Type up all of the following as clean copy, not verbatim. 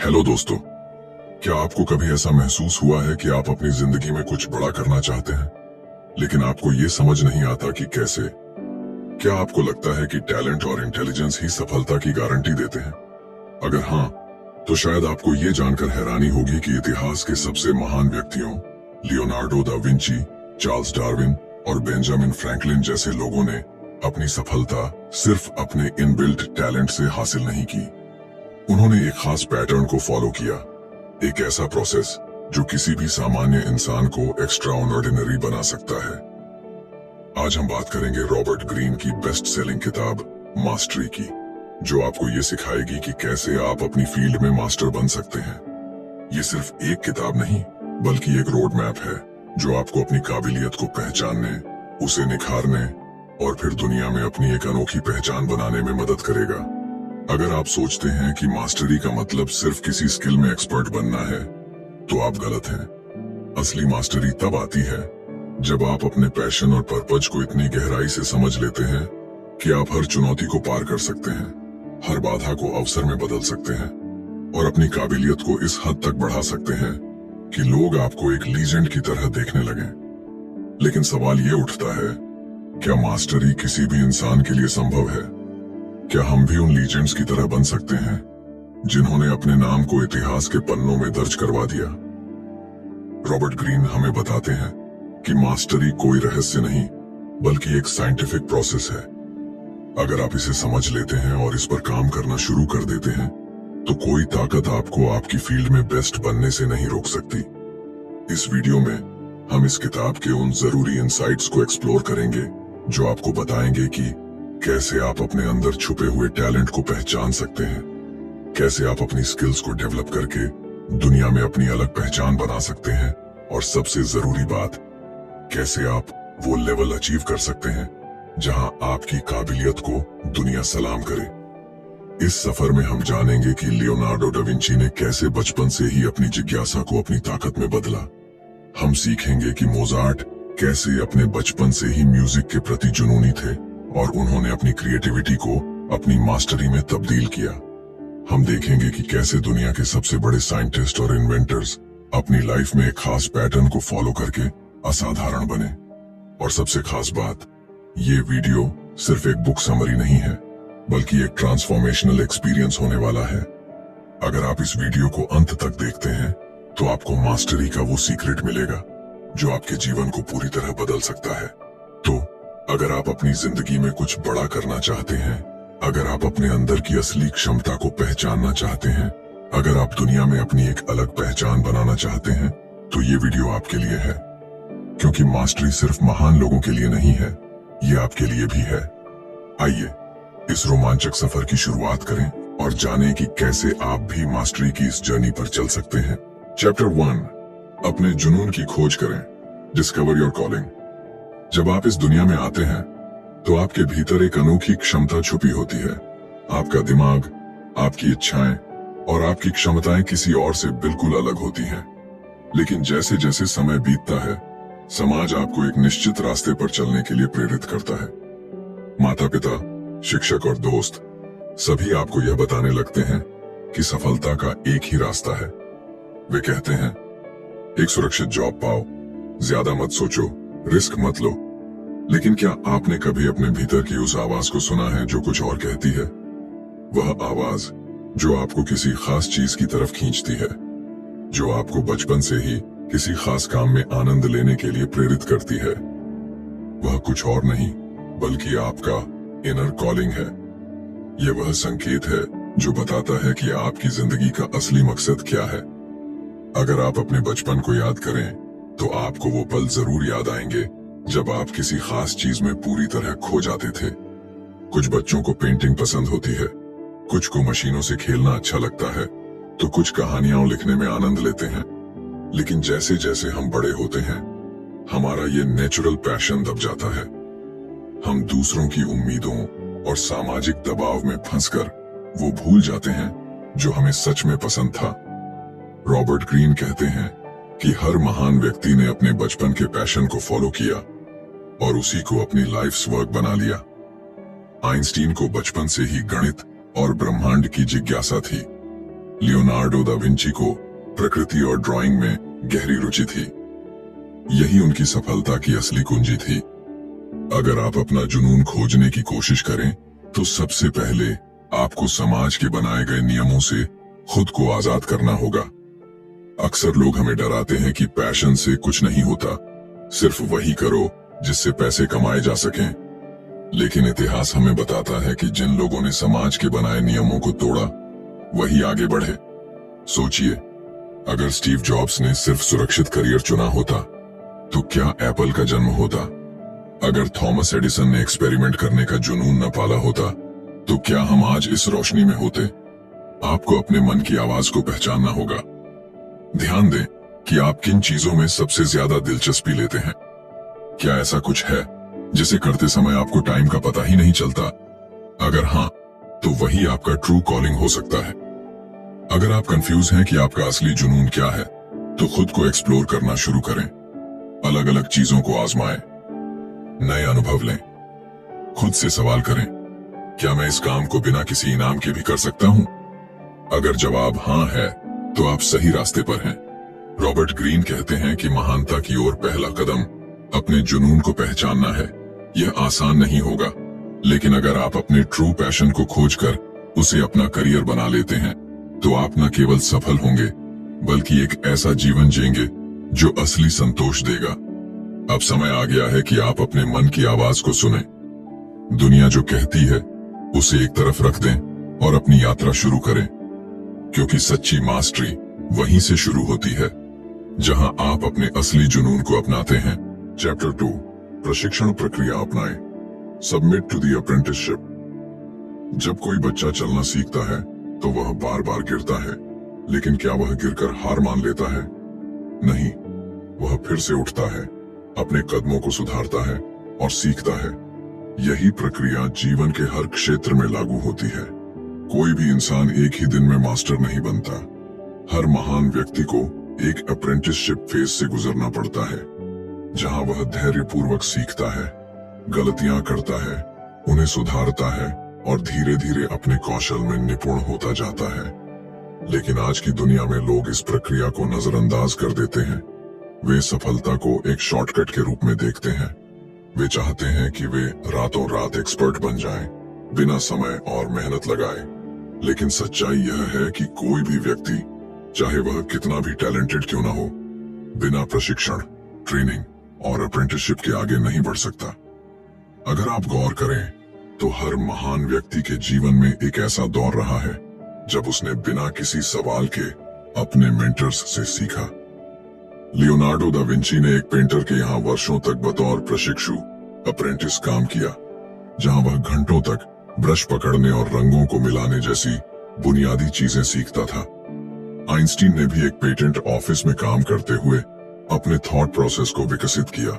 Hello दोस्तों, क्या आपको कभी ऐसा महसूस हुआ है कि आप अपनी जिंदगी में कुछ बड़ा करना चाहते हैं, लेकिन आपको ये समझ नहीं आता कि कैसे? क्या आपको लगता है कि टैलेंट और इंटेलिजेंस ही सफलता की गारंटी देते हैं? अगर हाँ, तो शायद आपको ये जानकर हैरानी होगी कि इतिहास के सबसे महान व्यक्तियों Leonardo da Vinci, Charles Darwin और बेंजामिन फ्रैंकलिन जैसे लोगों ने अपनी सफलता सिर्फ अपने इनबिल्ट टैलेंट से हासिल नहीं की। उन्होंने एक खास पैटर्न को फॉलो किया, एक ऐसा प्रोसेस जो किसी भी सामान्य इंसान को एक्स्ट्रा ऑर्डिनरी बना सकता है। आज हम बात करेंगे रॉबर्ट ग्रीन की बेस्ट सेलिंग किताब मास्टरी की, जो आपको ये सिखाएगी कि कैसे आप अपनी फील्ड में मास्टर बन सकते हैं। ये सिर्फ एक किताब नहीं, बल्कि एक रोड मैप है जो आपको अपनी काबिलियत को पहचानने, उसे निखारने और फिर दुनिया में अपनी एक अनोखी पहचान बनाने में मदद करेगा। अगर आप सोचते हैं कि मास्टरी का मतलब सिर्फ किसी स्किल में एक्सपर्ट बनना है, तो आप गलत हैं। असली मास्टरी तब आती है जब आप अपने पैशन और पर्पज को इतनी गहराई से समझ लेते हैं कि आप हर चुनौती को पार कर सकते हैं, हर बाधा को अवसर में बदल सकते हैं और अपनी काबिलियत को इस हद तक बढ़ा सकते हैं कि लोग आपको एक लीजेंड की तरह देखने लगें। लेकिन सवाल ये उठता है, क्या मास्टरी किसी भी इंसान के लिए संभव है? क्या हम भी उन लीजेंड्स की तरह बन सकते हैं जिन्होंने अपने नाम को इतिहास के पन्नों में दर्ज करवा दिया? रॉबर्ट ग्रीन हमें बताते हैं कि मास्टरी कोई रहस्य नहीं, बल्कि एक साइंटिफिक प्रोसेस है। अगर आप इसे समझ लेते हैं और इस पर काम करना शुरू कर देते हैं, तो कोई ताकत आपको आपकी फील्ड में बेस्ट बनने से नहीं रोक सकती। इस वीडियो में हम इस किताब के उन जरूरी इंसाइट्स को एक्सप्लोर करेंगे जो आपको बताएंगे कि कैसे आप अपने अंदर छुपे हुए टैलेंट को पहचान सकते हैं, कैसे आप अपनी स्किल्स को डेवलप करके दुनिया में अपनी अलग पहचान बना सकते हैं, और सबसे जरूरी बात, कैसे आप वो लेवल अचीव कर सकते हैं जहां आपकी काबिलियत को दुनिया सलाम करे। इस सफर में हम जानेंगे कि लियोनार्डो डा विंची ने कैसे बचपन से ही अपनी जिज्ञासा को अपनी ताकत में बदला। हम सीखेंगे कि मोजार्ट कैसे अपने बचपन से ही म्यूजिक के प्रति जुनूनी थे और उन्होंने अपनी क्रिएटिविटी को अपनी मास्टरी में तब्दील किया। हम देखेंगे कि कैसे दुनिया के सबसे बड़े साइंटिस्ट और इन्वेंटर्स अपनी लाइफ में एक खास पैटर्न को फॉलो करके असाधारण बने। और सबसे खास बात, ये वीडियो सिर्फ एक बुक समरी नहीं है, बल्कि एक ट्रांसफॉर्मेशनल एक्सपीरियंस होने वाला है। अगर आप इस वीडियो को अंत तक देखते हैं, तो आपको मास्टरी का वो सीक्रेट मिलेगा जो आपके जीवन को पूरी तरह बदल सकता है। तो अगर आप अपनी जिंदगी में कुछ बड़ा करना चाहते हैं, अगर आप अपने अंदर की असली क्षमता को पहचानना चाहते हैं, अगर आप दुनिया में अपनी एक अलग पहचान बनाना चाहते हैं, तो ये वीडियो आपके लिए है। क्योंकि मास्टरी सिर्फ महान लोगों के लिए नहीं है, ये आपके लिए भी है। आइए इस रोमांचक सफर की शुरुआत करें और जानें कि कैसे आप भी मास्टरी की इस जर्नी पर चल सकते हैं। चैप्टर 1, अपने जुनून की खोज करें, डिस्कवर योर कॉलिंग। जब आप इस दुनिया में आते हैं, तो आपके भीतर एक अनोखी क्षमता छुपी होती है। आपका दिमाग, आपकी इच्छाएं और आपकी क्षमताएं किसी और से बिल्कुल अलग होती हैं। लेकिन जैसे जैसे समय बीतता है, समाज आपको एक निश्चित रास्ते पर चलने के लिए प्रेरित करता है। माता पिता, शिक्षक और दोस्त सभी आपको यह बताने लगते हैं कि सफलता का एक ही रास्ता है। वे कहते हैं, एक सुरक्षित जॉब पाओ, ज्यादा मत सोचो, रिस्क मत लो। लेकिन क्या आपने कभी अपने भीतर की उस आवाज को सुना है जो कुछ और कहती है? वह आवाज जो आपको किसी खास चीज की तरफ खींचती है, जो आपको बचपन से ही किसी खास काम में आनंद लेने के लिए प्रेरित करती है। वह कुछ और नहीं, बल्कि आपका इनर कॉलिंग है। यह वह संकेत है जो बताता है कि आपकी जिंदगी का असली मकसद क्या है। अगर आप अपने बचपन को याद करें, तो आपको वो पल जरूर याद आएंगे जब आप किसी खास चीज में पूरी तरह खो जाते थे। कुछ बच्चों को पेंटिंग पसंद होती है, कुछ को मशीनों से खेलना अच्छा लगता है, तो कुछ कहानियां लिखने में आनंद लेते हैं। लेकिन जैसे जैसे हम बड़े होते हैं, हमारा ये नेचुरल पैशन दब जाता है। हम दूसरों की उम्मीदों और सामाजिक दबाव में फंसकर वो भूल जाते हैं जो हमें सच में पसंद था। रॉबर्ट ग्रीन कहते हैं कि हर महान व्यक्ति ने अपने बचपन के पैशन को फॉलो किया और उसी को अपनी लाइफ्स वर्क बना लिया। आइंस्टीन को बचपन से ही गणित और ब्रह्मांड की जिज्ञासा थी। लियोनार्डो दा विंची को प्रकृति और ड्राइंग में गहरी रुचि थी। यही उनकी सफलता की असली कुंजी थी। अगर आप अपना जुनून खोजने की कोशिश करें तो सबसे पहले आपको समाज के बनाए गए नियमों से खुद को आजाद करना होगा। अक्सर लोग हमें डराते हैं कि पैशन से कुछ नहीं होता, सिर्फ वही करो जिससे पैसे कमाए जा सकें। लेकिन इतिहास हमें बताता है कि जिन लोगों ने समाज के बनाए नियमों को तोड़ा वही आगे बढ़े। सोचिए, अगर स्टीव जॉब्स ने सिर्फ सुरक्षित करियर चुना होता तो क्या एप्पल का जन्म होता? अगर थॉमस एडिसन ने एक्सपेरिमेंट करने का जुनून न पाला होता तो क्या हम आज इस रोशनी में होते? आपको अपने मन की आवाज को पहचानना होगा। ध्यान दें कि आप किन चीजों में सबसे ज्यादा दिलचस्पी लेते हैं। क्या ऐसा कुछ है जिसे करते समय आपको टाइम का पता ही नहीं चलता? अगर हाँ, तो वही आपका ट्रू कॉलिंग हो सकता है। अगर आप कंफ्यूज हैं कि आपका असली जुनून क्या है, तो खुद को एक्सप्लोर करना शुरू करें। अलग अलग चीजों को आजमाएं, नए अनुभव लें। खुद से सवाल करें, क्या मैं इस काम को बिना किसी इनाम के भी कर सकता हूं? अगर जवाब हाँ है तो आप सही रास्ते पर हैं। रॉबर्ट ग्रीन कहते हैं कि महानता की ओर पहला कदम अपने जुनून को पहचानना है। यह आसान नहीं होगा, लेकिन अगर आप अपने ट्रू पैशन को खोजकर उसे अपना करियर बना लेते हैं तो आप न केवल सफल होंगे बल्कि एक ऐसा जीवन जिएंगे जो असली संतोष देगा। अब समय आ गया है कि आप अपने मन की आवाज को सुनें। दुनिया जो कहती है उसे एक तरफ रख दें और अपनी यात्रा शुरू करें, क्योंकि सच्ची मास्टरी वहीं से शुरू होती है जहां आप अपने असली जुनून को अपनाते हैं। चैप्टर 2, प्रशिक्षण प्रक्रिया अपनाएं। Submit to the apprenticeship. जब कोई बच्चा चलना सीखता है तो वह बार बार गिरता है, लेकिन क्या वह गिरकर हार मान लेता है? नहीं, वह फिर से उठता है, अपने कदमों को सुधारता है और सीखता है। यही प्रक्रिया जीवन के हर क्षेत्र में लागू होती है। कोई भी इंसान एक ही दिन में मास्टर नहीं बनता। हर महान व्यक्ति को एक अप्रेंटिसशिप फेज से गुजरना पड़ता है, जहां वह धैर्यपूर्वक सीखता है, गलतियां करता है, उन्हें सुधारता है और धीरे धीरे अपने कौशल में निपुण होता जाता है। लेकिन आज की दुनिया में लोग इस प्रक्रिया को नजरअंदाज कर देते हैं। वे सफलता को एक शॉर्टकट के रूप में देखते हैं। वे चाहते हैं कि वे रातों रात एक्सपर्ट बन जाएं, बिना समय और मेहनत लगाए। लेकिन सच्चाई यह है कि कोई भी व्यक्ति, चाहे वह कितना भी टैलेंटेड क्यों ना हो, बिना प्रशिक्षण, ट्रेनिंग और अप्रेंटिसशिप के आगे नहीं बढ़ सकता। अगर आप गौर करें तो हर महान व्यक्ति के जीवन में एक ऐसा दौर रहा है जब उसने बिना किसी सवाल के अपने मेंटर्स से सीखा। लियोनार्डो दा विंची ने एक पेंटर के यहाँ वर्षों तक बतौर प्रशिक्षु अप्रेंटिस काम किया, जहां वह घंटों तक ब्रश पकड़ने और रंगों को मिलाने जैसी बुनियादी चीजें सीखता था। आइंस्टीन ने भी एक पेटेंट ऑफिस में काम करते हुए अपने थॉट प्रोसेस को विकसित किया।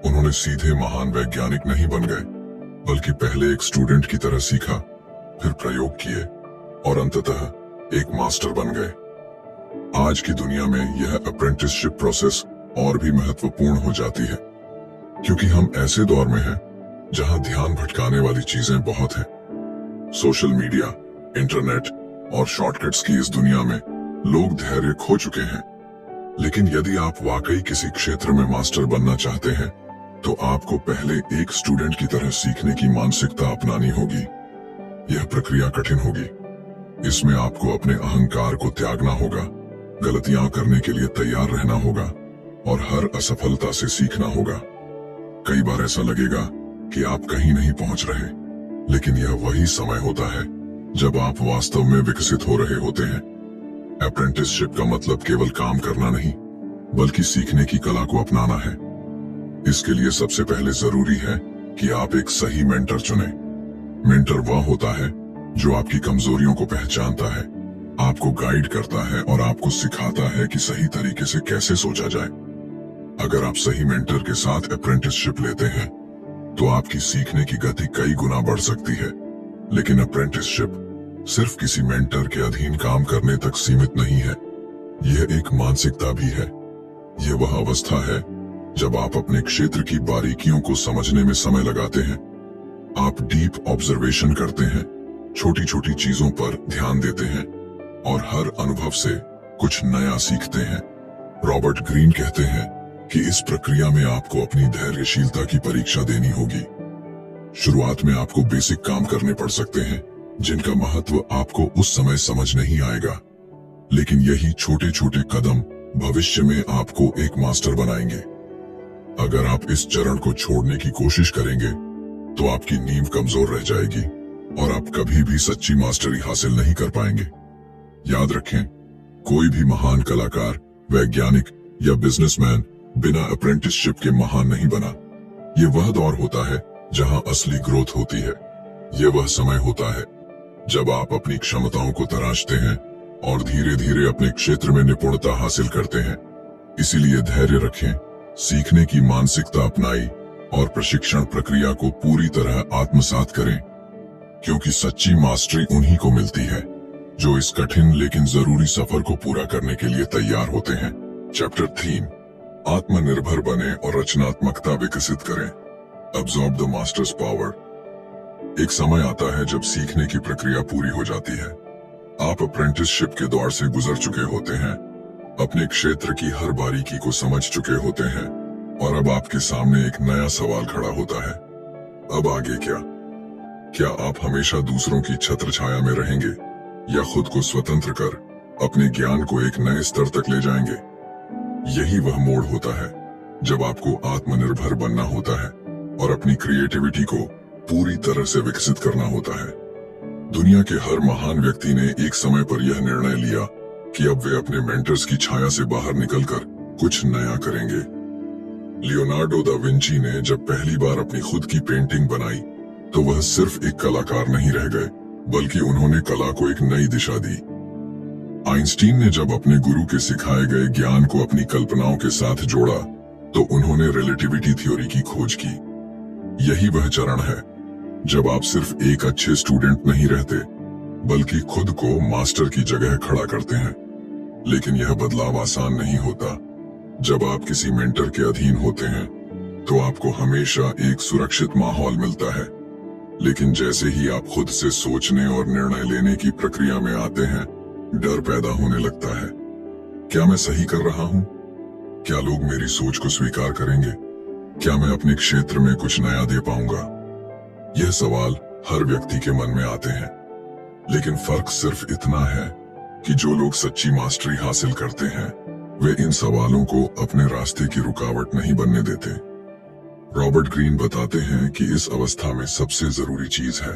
उन्होंने सीधे महान वैज्ञानिक नहीं बन गए, बल्कि पहले एक स्टूडेंट की तरह सीखा, फिर प्रयोग किए और अंततः एक मास्टर बन गए। आज की दुनिया में यह अप्रेंटिसशिप प्रोसेस और भी महत्वपूर्ण हो जाती है, क्योंकि हम ऐसे दौर में हैं जहां ध्यान भटकाने वाली चीजें बहुत हैं। सोशल मीडिया, इंटरनेट और शॉर्टकट्स की इस दुनिया में लोग धैर्य खो चुके हैं। लेकिन यदि आप वाकई किसी क्षेत्र में मास्टर बनना चाहते हैं तो आपको पहले एक स्टूडेंट की तरह सीखने की मानसिकता अपनानी होगी। यह प्रक्रिया कठिन होगी। इसमें आपको अपने अहंकार को त्यागना होगा, गलतियां करने के लिए तैयार रहना होगा और हर असफलता से सीखना होगा। कई बार ऐसा लगेगा कि आप कहीं नहीं पहुंच रहे, लेकिन यह वही समय होता है जब आप वास्तव में विकसित हो रहे होते हैं। अप्रेंटिसशिप का मतलब केवल काम करना नहीं, बल्कि सीखने की कला को अपनाना है। इसके लिए सबसे पहले जरूरी है कि आप एक सही मेंटर चुनें। मेंटर वह होता है जो आपकी कमजोरियों को पहचानता है, आपको गाइड करता है और आपको सिखाता है कि सही तरीके से कैसे सोचा जाए। अगर आप सही मेंटर के साथ अप्रेंटिसशिप लेते हैं तो आपकी सीखने की गति कई गुना बढ़ सकती है। लेकिन अप्रेंटिसशिप सिर्फ किसी मेंटर के अधीन काम करने तक सीमित नहीं है। यह एक मानसिकता भी है। यह वह अवस्था है जब आप अपने क्षेत्र की बारीकियों को समझने में समय लगाते हैं। आप डीप ऑब्जर्वेशन करते हैं, छोटी छोटी चीजों पर ध्यान देते हैं, और हर अनुभव से कुछ नया सीखते हैं। रॉबर्ट ग्रीन कहते हैं कि इस प्रक्रिया में आपको अपनी धैर्यशीलता की परीक्षा देनी होगी। शुरुआत में आपको बेसिक काम करने पड़ सकते हैं जिनका महत्व आपको उस समय समझ नहीं आएगा, लेकिन यही छोटे छोटे कदम भविष्य में आपको एक मास्टर बनाएंगे। अगर आप इस चरण को छोड़ने की कोशिश करेंगे तो आपकी नींव कमजोर रह जाएगी और आप कभी भी सच्ची मास्टरी हासिल नहीं कर पाएंगे। याद रखें, कोई भी महान कलाकार, वैज्ञानिक या बिजनेसमैन बिना अप्रेंटिसशिप के महान नहीं बना। ये वह दौर होता है जहां असली ग्रोथ होती है। ये वह समय होता है जब आप अपनी क्षमताओं को तराशते हैं और धीरे धीरे अपने क्षेत्र में निपुणता हासिल करते हैं। इसीलिए धैर्य रखें, सीखने की मानसिकता अपनाई और प्रशिक्षण प्रक्रिया को पूरी तरह आत्मसात करें, क्योंकि सच्ची मास्टरी उन्हीं को मिलती है जो इस कठिन लेकिन जरूरी सफर को पूरा करने के लिए तैयार होते हैं। चैप्टर 3, आत्मनिर्भर बने और रचनात्मकता विकसित करें। Absorb the masters power. एक समय आता है जब सीखने की प्रक्रिया पूरी हो जाती है। आप अप्रेंटिसशिप के दौर से गुजर चुके होते हैं, अपने क्षेत्र की हर बारीकी को समझ चुके होते हैं और अब आपके सामने एक नया सवाल खड़ा होता है। अब आगे क्या? क्या आप हमेशा दूसरों की छत्र छाया में रहेंगे या खुद को स्वतंत्र कर अपने ज्ञान को एक नए स्तर तक ले जाएंगे? यही वह मोड़ होता है जब आपको आत्मनिर्भर बनना होता है और अपनी क्रिएटिविटी को पूरी तरह से विकसित करना होता है। दुनिया के हर महान व्यक्ति ने एक समय पर यह निर्णय लिया कि अब वे अपने मेंटर्स की छाया से बाहर निकलकर कुछ नया करेंगे। लियोनार्डो दा विंची ने जब पहली बार अपनी खुद की पेंटिंग बनाई तो वह सिर्फ एक कलाकार नहीं रह गए, बल्कि उन्होंने कला को एक नई दिशा दी। आइंस्टीन ने जब अपने गुरु के सिखाए गए ज्ञान को अपनी कल्पनाओं के साथ जोड़ा तो उन्होंने रिलेटिविटी थ्योरी की खोज की। यही वह चरण है जब आप सिर्फ एक अच्छे स्टूडेंट नहीं रहते, बल्कि खुद को मास्टर की जगह खड़ा करते हैं। लेकिन यह बदलाव आसान नहीं होता। जब आप किसी मेंटर के अधीन होते हैं तो आपको हमेशा एक सुरक्षित माहौल मिलता है, लेकिन जैसे ही आप खुद से सोचने और निर्णय लेने की प्रक्रिया में आते हैं, डर पैदा होने लगता है। क्या मैं सही कर रहा हूं? क्या लोग मेरी सोच को स्वीकार करेंगे? क्या मैं अपने क्षेत्र में कुछ नया दे पाऊंगा? यह सवाल हर व्यक्ति के मन में आते हैं, लेकिन फर्क सिर्फ इतना है कि जो लोग सच्ची मास्टरी हासिल करते हैं वे इन सवालों को अपने रास्ते की रुकावट नहीं बनने देते। रॉबर्ट ग्रीन बताते हैं कि इस अवस्था में सबसे जरूरी चीज है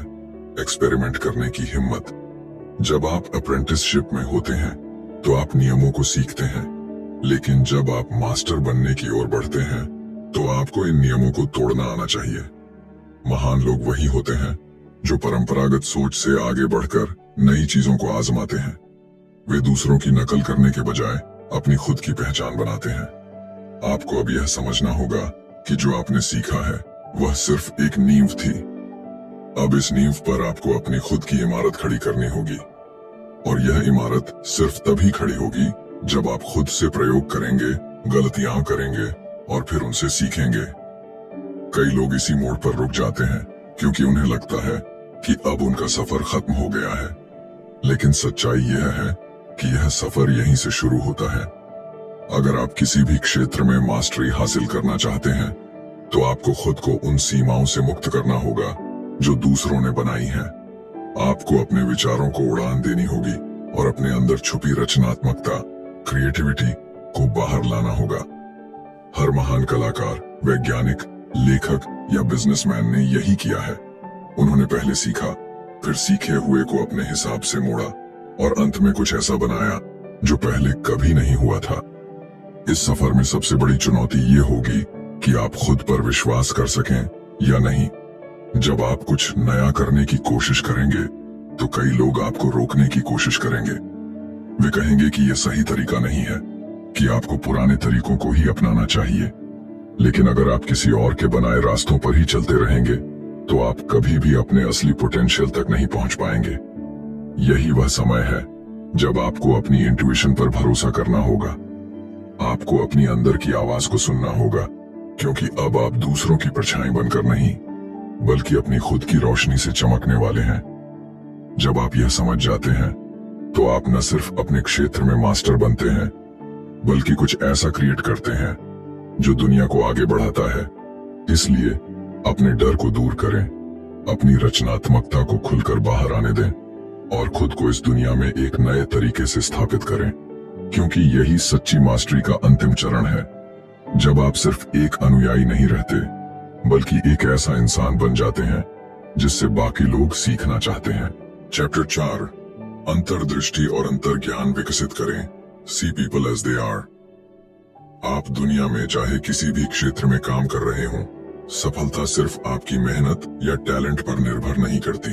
एक्सपेरिमेंट करने की हिम्मत। जब आप अप्रेंटिसशिप में होते हैं तो आप नियमों को सीखते हैं, लेकिन जब आप मास्टर बनने की ओर बढ़ते हैं तो आपको इन नियमों को तोड़ना आना चाहिए। महान लोग वही होते हैं जो परंपरागत सोच से आगे बढ़कर नई चीजों को आजमाते हैं। वे दूसरों की नकल करने के बजाय अपनी खुद की पहचान बनाते हैं। आपको अब यह समझना होगा कि जो आपने सीखा है वह सिर्फ एक नींव थी। अब इस नींव पर आपको अपनी खुद की इमारत खड़ी करनी होगी, और यह इमारत सिर्फ तभी खड़ी होगी जब आप खुद से प्रयोग करेंगे, गलतियां करेंगे और फिर उनसे सीखेंगे। कई लोग इसी मोड़ पर रुक जाते हैं क्योंकि उन्हें लगता है कि अब उनका सफर खत्म हो गया है, लेकिन सच्चाई यह है कि यह सफर यहीं से शुरू होता है। अगर आप किसी भी क्षेत्र में मास्टरी हासिल करना चाहते हैं तो आपको खुद को उन सीमाओं से मुक्त करना होगा जो दूसरों ने बनाई हैं। आपको अपने विचारों को उड़ान देनी होगी और अपने अंदर छुपी रचनात्मकता, क्रिएटिविटी को बाहर लाना होगा। हर महान कलाकार, वैज्ञानिक, लेखक या बिजनेसमैन ने यही किया है। उन्होंने पहले सीखा, फिर सीखे हुए को अपने हिसाब से मोड़ा और अंत में कुछ ऐसा बनाया जो पहले कभी नहीं हुआ था। इस सफर में सबसे बड़ी चुनौती ये होगी कि आप खुद पर विश्वास कर सकें या नहीं। जब आप कुछ नया करने की कोशिश करेंगे तो कई लोग आपको रोकने की कोशिश करेंगे। वे कहेंगे कि यह सही तरीका नहीं है, कि आपको पुराने तरीकों को ही अपनाना चाहिए। लेकिन अगर आप किसी और के बनाए रास्तों पर ही चलते रहेंगे तो आप कभी भी अपने असली पोटेंशियल तक नहीं पहुंच पाएंगे। यही वह समय है जब आपको अपनी इंट्यूशन पर भरोसा करना होगा। आपको अपनी अंदर की आवाज को सुनना होगा, क्योंकि अब आप दूसरों की परछाई बनकर नहीं, बल्कि अपनी खुद की रोशनी से चमकने वाले हैं। जब आप यह समझ जाते हैं तो आप न सिर्फ अपने क्षेत्र में मास्टर बनते हैं, बल्कि कुछ ऐसा क्रिएट करते हैं जो दुनिया को आगे बढ़ाता है। इसलिए अपने डर को दूर करें, अपनी रचनात्मकता को खुलकर बाहर आने दें और खुद को इस दुनिया में एक नए तरीके से स्थापित करें, क्योंकि यही सच्ची मास्टरी का अंतिम चरण है, जब आप सिर्फ एक अनुयायी नहीं रहते, बल्कि एक ऐसा इंसान बन जाते हैं जिससे बाकी लोग सीखना चाहते हैं। चैप्टर 4, अंतर्दृष्टि और अंतर्ज्ञान विकसित करें। See people as they are. आप दुनिया में चाहे किसी भी क्षेत्र में काम कर रहे हों, सफलता सिर्फ आपकी मेहनत या टैलेंट पर निर्भर नहीं करती।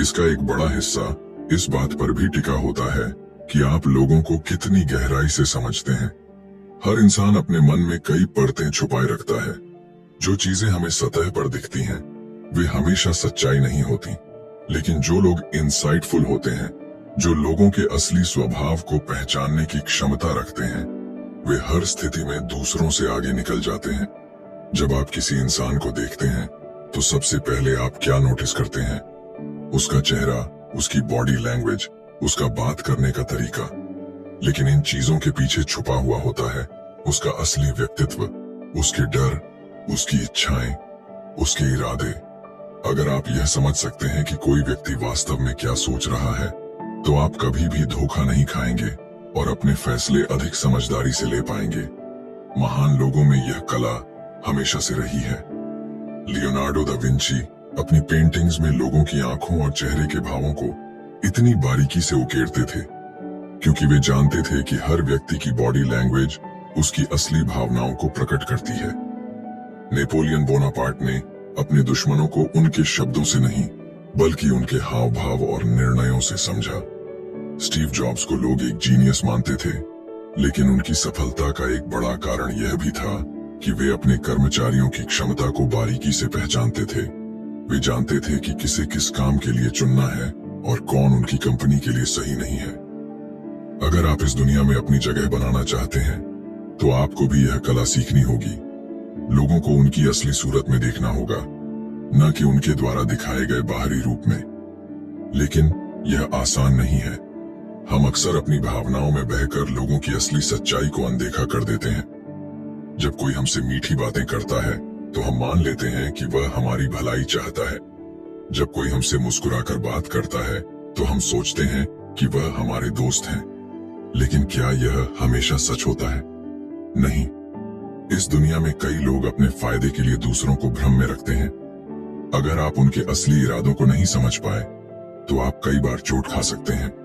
इसका एक बड़ा हिस्सा इस बात पर भी टिका होता है कि आप लोगों को कितनी गहराई से समझते हैं। हर इंसान अपने मन में कई परतें छुपाए रखता है। जो चीजें हमें सतह पर दिखती हैं, वे हमेशा सच्चाई नहीं होती, लेकिन जो लोग इनसाइटफुल होते हैं, जो लोगों के असली स्वभाव को पहचानने की क्षमता रखते हैं, वे हर स्थिति में दूसरों से आगे निकल जाते हैं। जब आप किसी इंसान को देखते हैं, तो सबसे पहले आप क्या नोटिस करते हैं? उसका चेहरा, उसकी बॉडी लैंग्वेज, उसका बात करने का तरीका। लेकिन इन चीजों के पीछे छुपा हुआ होता है उसका असली व्यक्तित्व, उसके डर, उसकी इच्छाएं, उसके इरादे। अगर आप यह समझ सकते हैं कि कोई व्यक्ति वास्तव में क्या सोच रहा है, तो आप कभी भी धोखा नहीं खाएंगे और अपने फैसले अधिक समझदारी से ले पाएंगे। महान लोगों में यह कला हमेशा से रही है। लियोनार्डो दा विंची अपनी पेंटिंग्स में लोगों की आंखों और चेहरे के भावों को इतनी बारीकी से उकेरते थे, क्योंकि वे जानते थे कि हर व्यक्ति की बॉडी लैंग्वेज उसकी असली भावनाओं को प्रकट करती है। नेपोलियन बोनापार्ट ने अपने दुश्मनों को उनके शब्दों से नहीं, बल्कि उनके हाव भाव और निर्णयों से समझा। स्टीव जॉब्स को लोग एक जीनियस मानते थे, लेकिन उनकी सफलता का एक बड़ा कारण यह भी था कि वे अपने कर्मचारियों की क्षमता को बारीकी से पहचानते थे। वे जानते थे कि किसे किस काम के लिए चुनना है और कौन उनकी कंपनी के लिए सही नहीं है। अगर आप इस दुनिया में अपनी जगह बनाना चाहते हैं, तो आपको भी यह कला सीखनी होगी। लोगों को उनकी असली सूरत में देखना होगा, न कि उनके द्वारा दिखाए गए बाहरी रूप में। लेकिन यह आसान नहीं है। हम अक्सर अपनी भावनाओं में बहकर लोगों की असली सच्चाई को अनदेखा कर देते हैं। जब कोई हमसे मीठी बातें करता है, तो हम मान लेते हैं कि वह हमारी भलाई चाहता है। जब कोई हमसे मुस्कुराकर बात करता है, तो हम सोचते हैं कि वह हमारे दोस्त हैं। लेकिन क्या यह हमेशा सच होता है? नहीं। इस दुनिया में कई लोग अपने फायदे के लिए दूसरों को भ्रम में रखते हैं। अगर आप उनके असली इरादों को नहीं समझ पाए, तो आप कई बार चोट खा सकते हैं।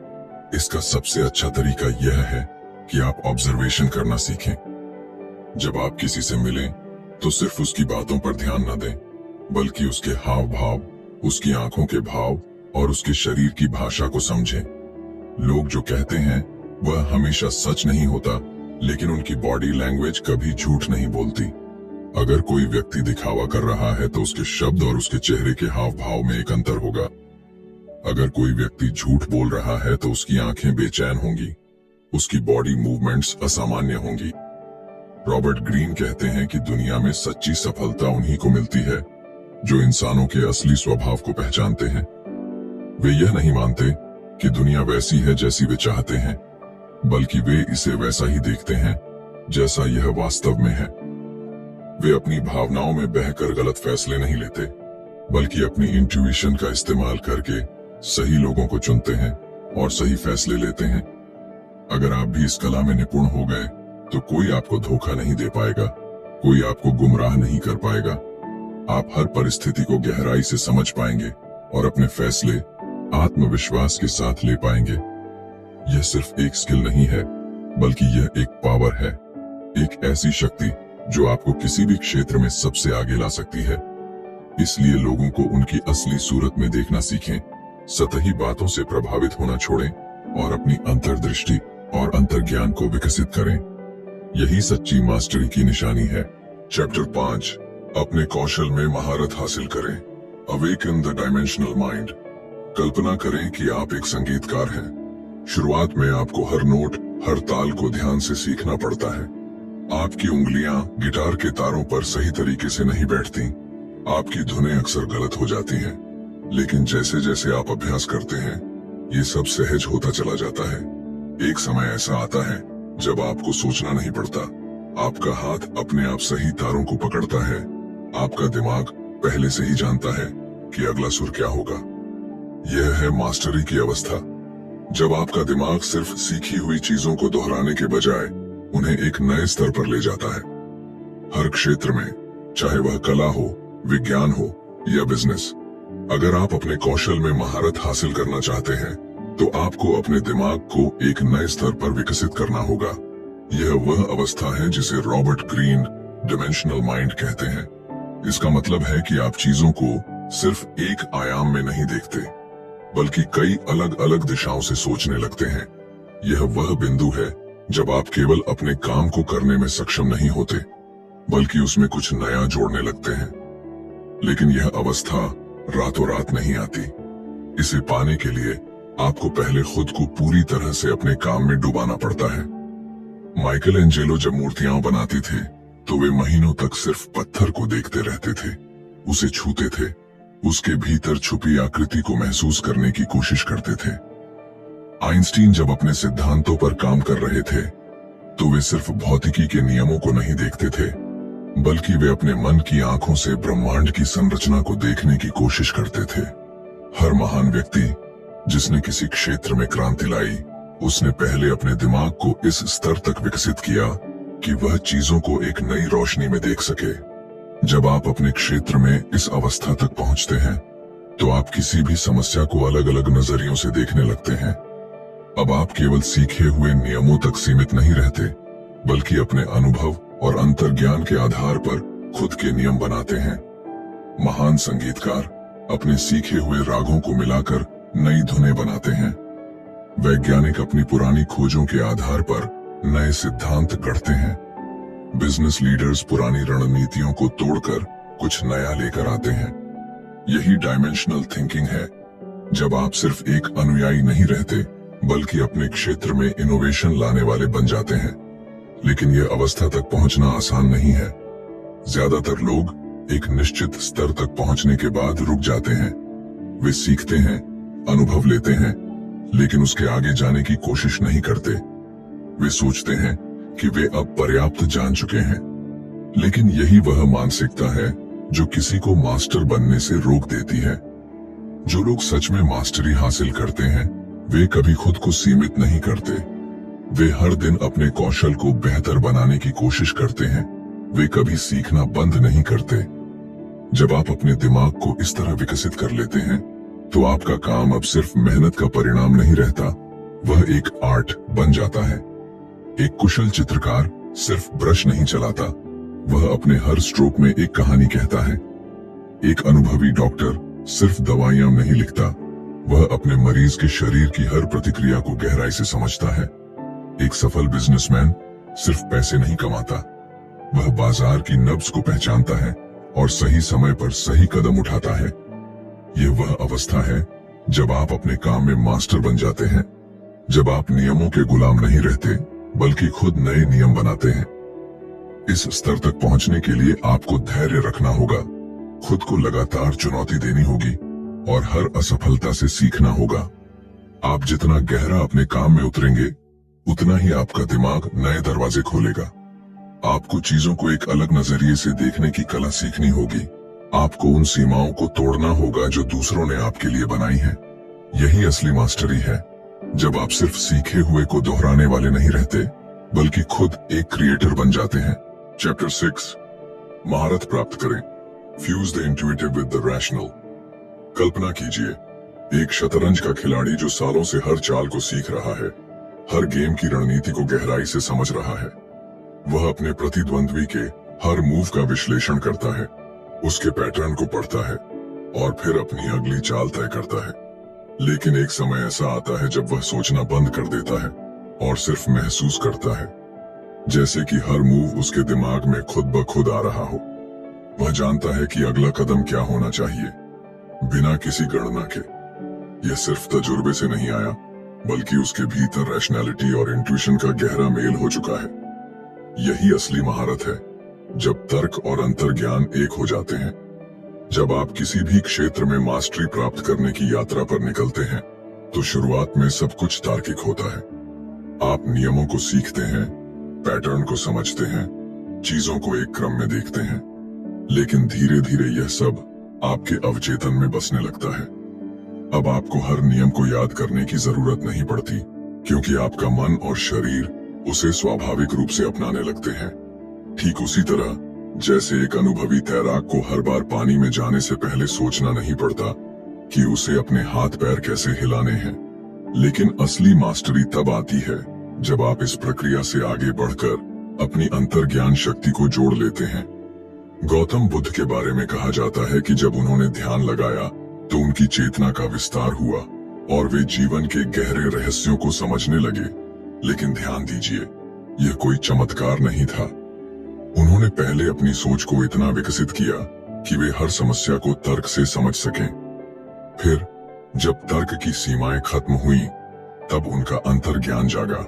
इसका सबसे अच्छा तरीका यह है कि आप ऑब्जर्वेशन करना सीखें। जब आप किसी से मिलें, तो सिर्फ उसकी बातों पर ध्यान न दें, बल्कि उसके हाव भाव, उसकी आंखों के भाव और उसके शरीर की भाषा को समझें। लोग जो कहते हैं वह हमेशा सच नहीं होता, लेकिन उनकी बॉडी लैंग्वेज कभी झूठ नहीं बोलती। अगर कोई व्यक्ति दिखावा कर रहा है, तो उसके शब्द और उसके चेहरे के हाव भाव में एक अंतर होगा। अगर कोई व्यक्ति झूठ बोल रहा है, तो उसकी आंखें बेचैन होंगी, उसकी बॉडी मूवमेंट्स असामान्य होंगी। रॉबर्ट ग्रीन कहते हैं कि दुनिया में सच्ची सफलता उन्हीं को मिलती है जो इंसानों के असली स्वभाव को पहचानते हैं। वे यह नहीं मानते कि दुनिया वैसी है जैसी वे चाहते हैं, बल्कि वे इसे वैसा ही देखते हैं जैसा यह वास्तव में है। वे अपनी भावनाओं में बहकर गलत फैसले नहीं लेते, बल्कि अपनी इंट्यूशन का इस्तेमाल करके सही लोगों को चुनते हैं और सही फैसले लेते हैं। अगर आप भी इस कला में निपुण हो गए, तो कोई आपको धोखा नहीं दे पाएगा, कोई आपको गुमराह नहीं कर पाएगा। आप हर परिस्थिति को गहराई से समझ पाएंगे और अपने फैसले आत्मविश्वास के साथ ले पाएंगे। यह सिर्फ एक स्किल नहीं है, बल्कि यह एक पावर है, एक ऐसी शक्ति जो आपको किसी भी क्षेत्र में सबसे आगे ला सकती है। इसलिए लोगों को उनकी असली सूरत में देखना सीखें, सतही बातों से प्रभावित होना छोड़ें और अपनी अंतर्दृष्टि और अंतर्ज्ञान को विकसित करें। यही सच्ची मास्टरी की निशानी है। चैप्टर 5, अपने कौशल में महारत हासिल करें। Awaken the dimensional mind. कल्पना करें कि आप एक संगीतकार हैं। शुरुआत में आपको हर नोट, हर ताल को ध्यान से सीखना पड़ता है। आपकी उंगलियां गिटार के तारों पर सही तरीके से नहीं बैठती, आपकी धुनें अक्सर गलत हो जाती हैं। लेकिन जैसे जैसे आप अभ्यास करते हैं, ये सब सहज होता चला जाता है। एक समय ऐसा आता है जब आपको सोचना नहीं पड़ता, आपका हाथ अपने आप सही तारों को पकड़ता है। आपका दिमाग पहले से ही जानता है कि अगला सुर क्या होगा। यह है मास्टरी की अवस्था, जब आपका दिमाग सिर्फ सीखी हुई चीजों को दोहराने के बजाय उन्हें एक नए स्तर पर ले जाता है। हर क्षेत्र में, चाहे वह कला हो, विज्ञान हो या बिजनेस, अगर आप अपने कौशल में महारत हासिल करना चाहते हैं तो आपको अपने दिमाग को एक नए स्तर पर विकसित करना होगा। यह वह अवस्था है जिसे रॉबर्ट ग्रीन डिमेंशनल माइंड कहते हैं। इसका मतलब है कि आप चीजों को सिर्फ एक आयाम में नहीं देखते, बल्कि कई अलग अलग दिशाओं से सोचने लगते हैं। यह वह बिंदु है जब आप केवल अपने काम को करने में सक्षम नहीं होते, बल्कि उसमें कुछ नया जोड़ने लगते हैं। लेकिन यह अवस्था रातों रात नहीं आती। इसे पाने के लिए आपको पहले खुद को पूरी तरह से अपने काम में डुबाना पड़ता है। माइकल एंजेलो जब मूर्तियां बनाते थे तो वे महीनों तक सिर्फ पत्थर को देखते रहते थे, उसे छूते थे, उसके भीतर छुपी आकृति को महसूस करने की कोशिश करते थे। आइंस्टीन जब अपने सिद्धांतों पर काम कर रहे थे तो वे सिर्फ भौतिकी के नियमों को नहीं देखते थे, बल्कि वे अपने मन की आंखों से ब्रह्मांड की संरचना को देखने की कोशिश करते थे। हर महान व्यक्ति जिसने किसी क्षेत्र में क्रांति लाई, उसने पहले अपने दिमाग को इस स्तर तक विकसित किया कि वह चीजों को एक नई रोशनी में देख सके। जब आप अपने क्षेत्र में इस अवस्था तक पहुंचते हैं तो आप किसी भी समस्या को अलग अलग नजरियों से देखने लगते हैं। अब आप केवल सीखे हुए नियमों तक सीमित नहीं रहते, बल्कि अपने अनुभव और अंतर्ज्ञान के आधार पर खुद के नियम बनाते हैं। महान संगीतकार अपने सीखे हुए रागों को मिलाकर नई धुनें बनाते हैं। वैज्ञानिक अपनी पुरानी खोजों के आधार पर नए सिद्धांत गढ़ते हैं। बिजनेस लीडर्स पुरानी रणनीतियों को तोड़कर कुछ नया लेकर आते हैं। यही डायमेंशनल थिंकिंग है, जब आप सिर्फ एक अनुयायी नहीं रहते, बल्कि अपने क्षेत्र में इनोवेशन लाने वाले बन जाते हैं। लेकिन यह अवस्था तक पहुंचना आसान नहीं है। ज्यादातर लोग एक निश्चित स्तर तक पहुंचने के बाद रुक जाते हैं। वे सीखते हैं, अनुभव लेते हैं, लेकिन उसके आगे जाने की कोशिश नहीं करते। वे सोचते हैं कि वे अब पर्याप्त जान चुके हैं। लेकिन यही वह मानसिकता है जो किसी को मास्टर बनने से रोक देती है। जो लोग सच में मास्टरी हासिल करते हैं, वे कभी खुद को सीमित नहीं करते। वे हर दिन अपने कौशल को बेहतर बनाने की कोशिश करते हैं। वे कभी सीखना बंद नहीं करते। जब आप अपने दिमाग को इस तरह विकसित कर लेते हैं तो आपका काम अब सिर्फ मेहनत का परिणाम नहीं रहता, वह एक आर्ट बन जाता है। एक कुशल चित्रकार सिर्फ ब्रश नहीं चलाता, वह अपने हर स्ट्रोक में एक कहानी कहता है। एक अनुभवी डॉक्टर सिर्फ दवाइयां नहीं लिखता, वह अपने मरीज के शरीर की हर प्रतिक्रिया को गहराई से समझता है। एक सफल बिजनेसमैन सिर्फ पैसे नहीं कमाता, वह बाजार की नब्ज को पहचानता है और सही समय पर सही कदम उठाता है। यह वह अवस्था है जब आप अपने काम में मास्टर बन जाते हैं, जब आप नियमों के गुलाम नहीं रहते, बल्कि खुद नए नियम बनाते हैं। इस स्तर तक पहुंचने के लिए आपको धैर्य रखना होगा, खुद को लगातार चुनौती देनी होगी और हर असफलता से सीखना होगा। आप जितना गहरा अपने काम में उतरेंगे, उतना ही आपका दिमाग नए दरवाजे खोलेगा। आपको चीजों को एक अलग नजरिए से देखने की कला सीखनी होगी। आपको उन सीमाओं को तोड़ना होगा जो दूसरों ने आपके लिए बनाई हैं। यही असली मास्टरी है, जब आप सिर्फ सीखे हुए को दोहराने वाले नहीं रहते, बल्कि खुद एक क्रिएटर बन जाते हैं। चैप्टर 6, महारत प्राप्त करें। Fuse the intuitive with the rational. कल्पना कीजिए, एक शतरंज का खिलाड़ी जो सालों से हर चाल को सीख रहा है, हर गेम की रणनीति को गहराई से समझ रहा है। वह अपने प्रतिद्वंद्वी के हर मूव का विश्लेषण करता है, उसके पैटर्न को पढ़ता है और फिर अपनी अगली चाल तय करता है। लेकिन एक समय ऐसा आता है जब वह सोचना बंद कर देता है और सिर्फ महसूस करता है, जैसे कि हर मूव उसके दिमाग में खुद ब खुद आ रहा हो। वह जानता है कि अगला कदम क्या होना चाहिए, बिना किसी गणना के। यह सिर्फ तजुर्बे से नहीं आया, बल्कि उसके भीतर रैशनैलिटी और इंट्यूशन का गहरा मेल हो चुका है। यही असली महारत है, जब तर्क और अंतर्ज्ञान एक हो जाते हैं। जब आप किसी भी क्षेत्र में मास्टरी प्राप्त करने की यात्रा पर निकलते हैं, तो शुरुआत में सब कुछ तार्किक होता है। आप नियमों को सीखते हैं, पैटर्न को समझते हैं, चीजों को एक क्रम में देखते हैं, लेकिन धीरे धीरे यह सब आपके अवचेतन में बसने लगता है। अब आपको हर नियम को याद करने की जरूरत नहीं पड़ती, क्योंकि आपका मन और शरीर उसे स्वाभाविक रूप से अपनाने लगते हैं। ठीक उसी तरह जैसे एक अनुभवी तैराक को हर बार पानी में जाने से पहले सोचना नहीं पड़ता कि उसे अपने हाथ पैर कैसे हिलाने हैं। लेकिन असली मास्टरी तब आती है जब आप इस प्रक्रिया से आगे बढ़कर अपनी अंतर्ज्ञान शक्ति को जोड़ लेते हैं। गौतम बुद्ध के बारे में कहा जाता है कि जब उन्होंने ध्यान लगाया तो उनकी चेतना का विस्तार हुआ और वे जीवन के गहरे रहस्यों को समझने लगे। लेकिन ध्यान दीजिए, यह कोई चमत्कार नहीं था। उन्होंने पहले अपनी सोच को इतना विकसित किया कि वे हर समस्या को तर्क से समझ सकें। फिर जब तर्क की सीमाएं खत्म हुई, तब उनका अंतर्ज्ञान जागा।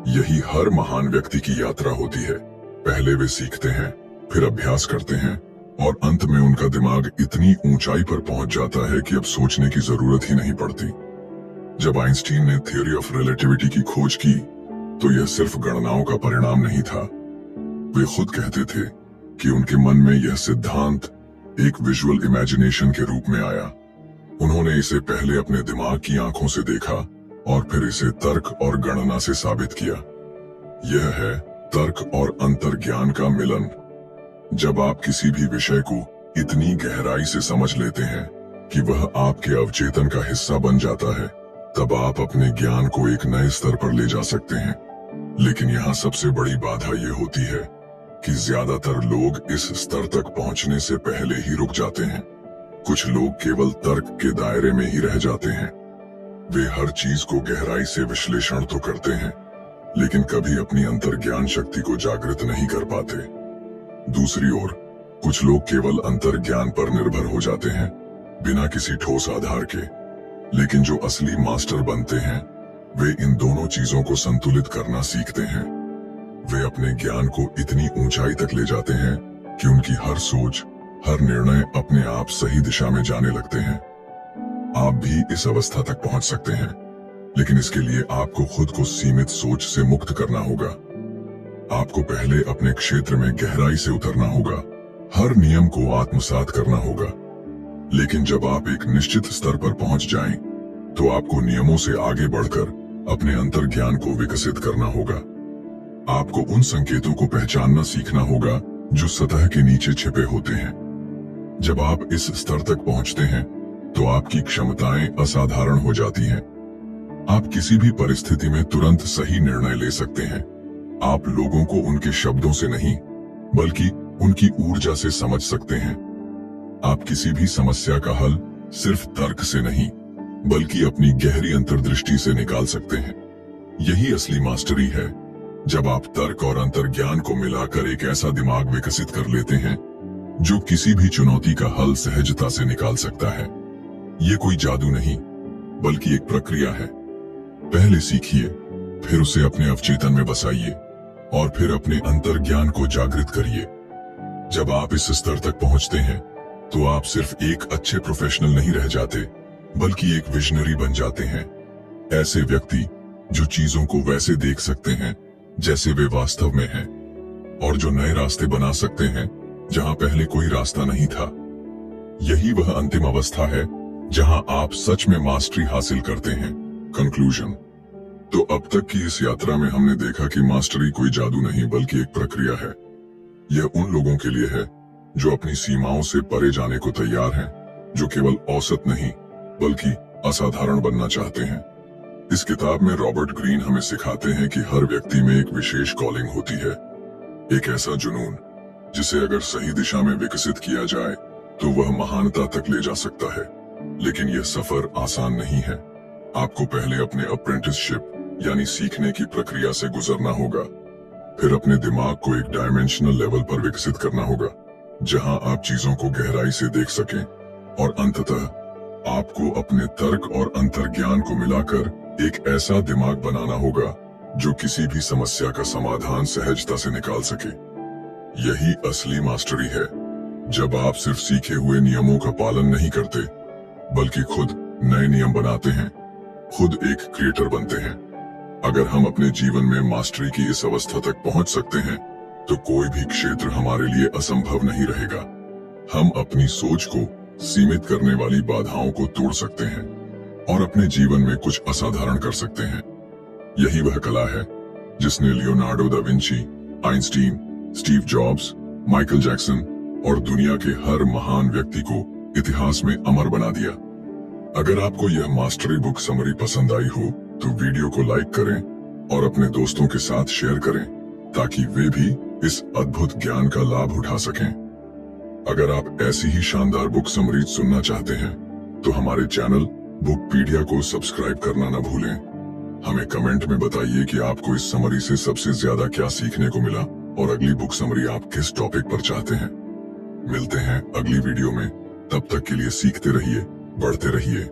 यही हर महान व्यक्ति की यात्रा होती है। पहले वे सीखते हैं, फिर अभ्यास करते हैं और अंत में उनका दिमाग इतनी ऊंचाई पर पहुंच जाता है कि अब सोचने की जरूरत ही नहीं पड़ती। जब आइंस्टीन ने थ्योरी ऑफ रिलेटिविटी की खोज की, तो यह सिर्फ गणनाओं का परिणाम नहीं था। वे खुद कहते थे कि उनके मन में यह सिद्धांत एक विजुअल इमेजिनेशन के रूप में आया। उन्होंने इसे पहले अपने दिमाग की आंखों से देखा और फिर इसे तर्क और गणना से साबित किया। यह है तर्क और अंतर्ज्ञान का मिलन। जब आप किसी भी विषय को इतनी गहराई से समझ लेते हैं कि वह आपके अवचेतन का हिस्सा बन जाता है, तब आप अपने ज्ञान को एक नए स्तर पर ले जा सकते हैं। लेकिन यहाँ सबसे बड़ी बाधा ये होती है कि ज्यादातर लोग इस स्तर तक पहुंचने से पहले ही रुक जाते हैं। कुछ लोग केवल तर्क के दायरे में ही रह जाते हैं। वे हर चीज को गहराई से विश्लेषण तो करते हैं, लेकिन कभी अपनी अंतर्ज्ञान शक्ति को जागृत नहीं कर पाते। दूसरी ओर कुछ लोग केवल अंतर्ज्ञान पर निर्भर हो जाते हैं, बिना किसी ठोस आधार के। लेकिन जो असली मास्टर बनते हैं, वे इन दोनों चीजों को संतुलित करना सीखते हैं। वे अपने ज्ञान को इतनी ऊंचाई तक ले जाते हैं कि उनकी हर सोच, हर निर्णय अपने आप सही दिशा में जाने लगते हैं। आप भी इस अवस्था तक पहुंच सकते हैं, लेकिन इसके लिए आपको खुद को सीमित सोच से मुक्त करना होगा। आपको पहले अपने क्षेत्र में गहराई से उतरना होगा, हर नियम को आत्मसात करना होगा। लेकिन जब आप एक निश्चित स्तर पर पहुंच जाएं, तो आपको नियमों से आगे बढ़कर अपने अंतर्ज्ञान को विकसित करना होगा। आपको उन संकेतों को पहचानना सीखना होगा जो सतह के नीचे छिपे होते हैं। जब आप इस स्तर तक पहुंचते हैं, तो आपकी क्षमताएं असाधारण हो जाती हैं। आप किसी भी परिस्थिति में तुरंत सही निर्णय ले सकते हैं। आप लोगों को उनके शब्दों से नहीं, बल्कि उनकी ऊर्जा से समझ सकते हैं। आप किसी भी समस्या का हल सिर्फ तर्क से नहीं, बल्कि अपनी गहरी अंतर्दृष्टि से निकाल सकते हैं। यही असली मास्टरी है, जब आप तर्क और अंतर्ज्ञान को मिलाकर एक ऐसा दिमाग विकसित कर लेते हैं जो किसी भी चुनौती का हल सहजता से निकाल सकता है। ये कोई जादू नहीं, बल्कि एक प्रक्रिया है। पहले सीखिए, फिर उसे अपने अवचेतन में बसाइए और फिर अपने अंतर्ज्ञान को जागृत करिए। जब आप इस स्तर तक पहुंचते हैं, तो आप सिर्फ एक अच्छे प्रोफेशनल नहीं रह जाते, बल्कि एक विजनरी बन जाते हैं। ऐसे व्यक्ति जो चीजों को वैसे देख सकते हैं जैसे वे वास्तव में हैं, और जो नए रास्ते बना सकते हैं जहां पहले कोई रास्ता नहीं था। यही वह अंतिम अवस्था है जहां आप सच में मास्टरी हासिल करते हैं। कंक्लूजन। तो अब तक की इस यात्रा में हमने देखा कि मास्टरी कोई जादू नहीं, बल्कि एक प्रक्रिया है। यह उन लोगों के लिए है जो अपनी सीमाओं से परे जाने को तैयार हैं, जो केवल औसत नहीं बल्कि असाधारण बनना चाहते हैं। इस किताब में रॉबर्ट ग्रीन हमें सिखाते हैं कि हर व्यक्ति में एक विशेष कॉलिंग होती है, एक ऐसा जुनून जिसे अगर सही दिशा में विकसित किया जाए तो वह महानता तक ले जा सकता है। लेकिन यह सफर आसान नहीं है। आपको पहले अपने अप्रेंटिसशिप यानी सीखने की प्रक्रिया से गुजरना होगा, फिर अपने दिमाग को एक डायमेंशनल लेवल पर विकसित करना होगा जहां आप चीजों को गहराई से देख सकें, और अंततः आपको अपने तर्क और अंतर्ज्ञान को मिलाकर एक ऐसा दिमाग बनाना होगा जो किसी भी समस्या का समाधान सहजता से निकाल सके। यही असली मास्टरी है, जब आप सिर्फ सीखे हुए नियमों का पालन नहीं करते, बल्कि खुद नए नियम बनाते हैं। खुद एक क्रिएटर बनते हैं। अगर हम अपने जीवन में मास्टरी की इस अवस्था तक पहुंच सकते हैं तो कोई भी क्षेत्र हमारे लिए असंभव नहीं रहेगा। हम अपनी सोच को सीमित करने वाली बाधाओं को तोड़ सकते हैं और अपने जीवन में कुछ असाधारण कर सकते हैं। यही वह कला है जिसने Leonardo da Vinci, Einstein, Steve jobs, Michael Jackson और दुनिया के हर महान व्यक्ति को इतिहास में अमर बना दिया। अगर आपको यह मास्टरी बुक समरी पसंद आई हो तो वीडियो को लाइक करें और अपने दोस्तों के साथ शेयर करें ताकि वे भी इस अद्भुत ज्ञान का लाभ उठा सकें। अगर आप ऐसी ही शानदार बुक समरीज सुनना चाहते हैं तो हमारे चैनल बुकपीडिया को सब्सक्राइब करना न भूलें। हमें कमेंट में बताइए कि आपको इस समरी से सबसे ज्यादा क्या सीखने को मिला और अगली बुक समरी आप किस टॉपिक पर चाहते हैं। मिलते हैं अगली वीडियो में, तब तक के लिए सीखते रहिए, बढ़ते रहिए।